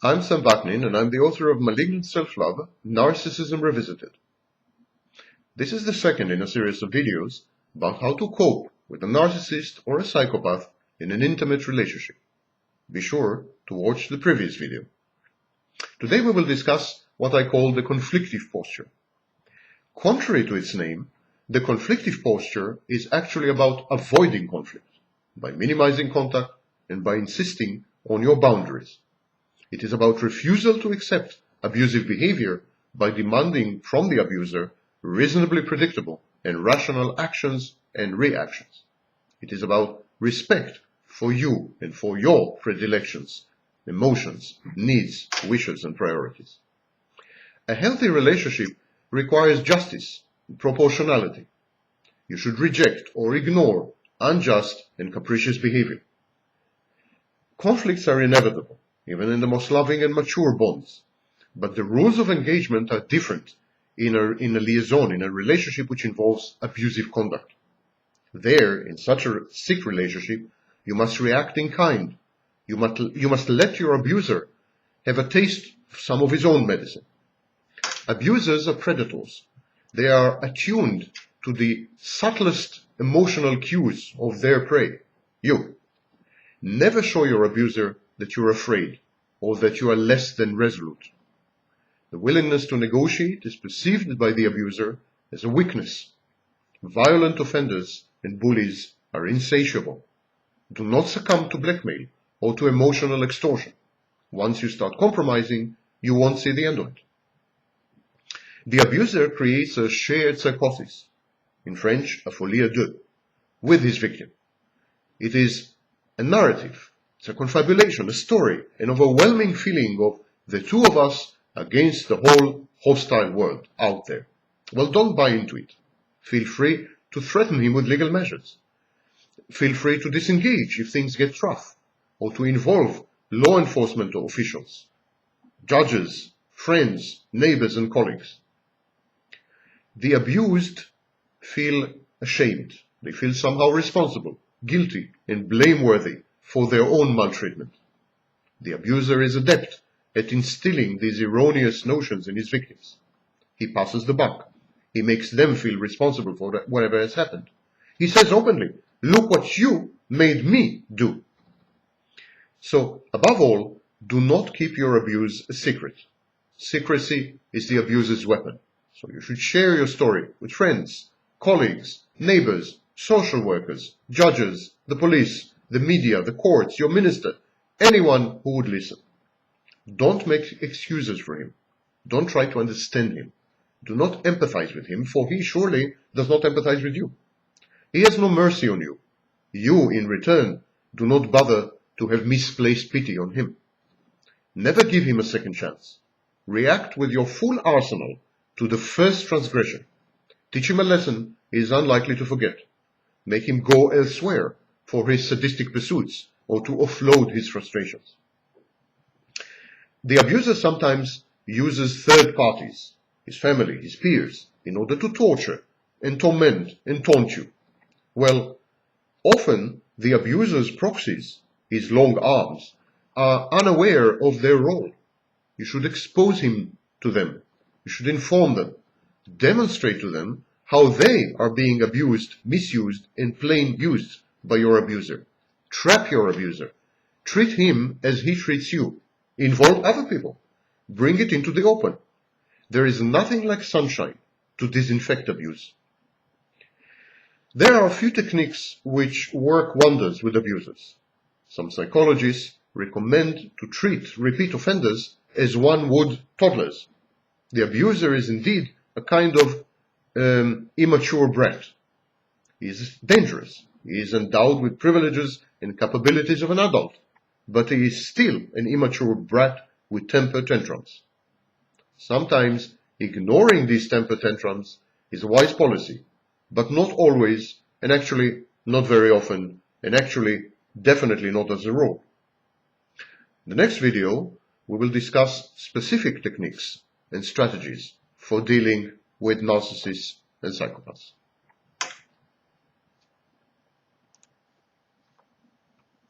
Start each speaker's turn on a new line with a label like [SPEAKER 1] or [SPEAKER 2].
[SPEAKER 1] I'm Sam Vaknin, and I'm the author of Malignant Self-Love, Narcissism Revisited. This is the second in a series of videos about how to cope with a narcissist or a psychopath in an intimate relationship. Be sure to watch the previous video. Today we will discuss what I call the conflictive posture. Contrary to its name, the conflictive posture is actually about avoiding conflict, by minimizing contact and by insisting on your boundaries. It is about refusal to accept abusive behavior by demanding from the abuser reasonably predictable and rational actions and reactions. It is about respect for you and for your predilections, emotions, needs, wishes, and priorities. A healthy relationship requires justice and proportionality. You should reject or ignore unjust and capricious behavior. Conflicts are inevitable, even in the most loving and mature bonds. But the rules of engagement are different in a liaison, in a relationship which involves abusive conduct. There, in such a sick relationship, you must react in kind. You must let your abuser have a taste of some of his own medicine. Abusers are predators. They are attuned to the subtlest emotional cues of their prey, you. Never show your abuser that you're afraid or that you are less than resolute. The willingness to negotiate is perceived by the abuser as a weakness. Violent offenders and bullies are insatiable. Do not succumb to blackmail or to emotional extortion. Once you start compromising, you won't see the end of it. The abuser creates a shared psychosis, in French, a folie à deux, with his victim. It is a narrative. It's a confabulation, a story, an overwhelming feeling of the two of us against the whole hostile world out there. Well, don't buy into it. Feel free to threaten him with legal measures. Feel free to disengage if things get rough, or to involve law enforcement officials, judges, friends, neighbors, and colleagues. The abused feel ashamed. They feel somehow responsible, guilty, and blameworthy for their own maltreatment. The abuser is adept at instilling these erroneous notions in his victims. He passes the buck. He makes them feel responsible for whatever has happened. He says openly, "Look what you made me do." So, above all, do not keep your abuse a secret. Secrecy is the abuser's weapon. So you should share your story with friends, colleagues, neighbors, social workers, judges, the police, the media, the courts, your minister, anyone who would listen. Don't make excuses for him. Don't try to understand him. Do not empathize with him, for he surely does not empathize with you. He has no mercy on you. You, in return, do not bother to have misplaced pity on him. Never give him a second chance. React with your full arsenal to the first transgression. Teach him a lesson he is unlikely to forget. Make him go elsewhere for his sadistic pursuits or to offload his frustrations. The abuser sometimes uses third parties, his family, his peers, in order to torture and torment and taunt you. Well, often the abuser's proxies, his long arms, are unaware of their role. You should expose him to them. You should inform them. Demonstrate to them how they are being abused, misused, and plain used by your abuser. Trap your abuser. Treat him as he treats you. Involve other people. Bring it into the open. There is nothing like sunshine to disinfect abuse. There are a few techniques which work wonders with abusers. Some psychologists recommend to treat repeat offenders as one would toddlers. The abuser is indeed a kind of immature brat. He is dangerous. He is endowed with privileges and capabilities of an adult, but he is still an immature brat with temper tantrums. Sometimes ignoring these temper tantrums is a wise policy, but not always, and actually not very often, and actually definitely not as a rule. In the next video, we will discuss specific techniques and strategies for dealing with narcissists and psychopaths.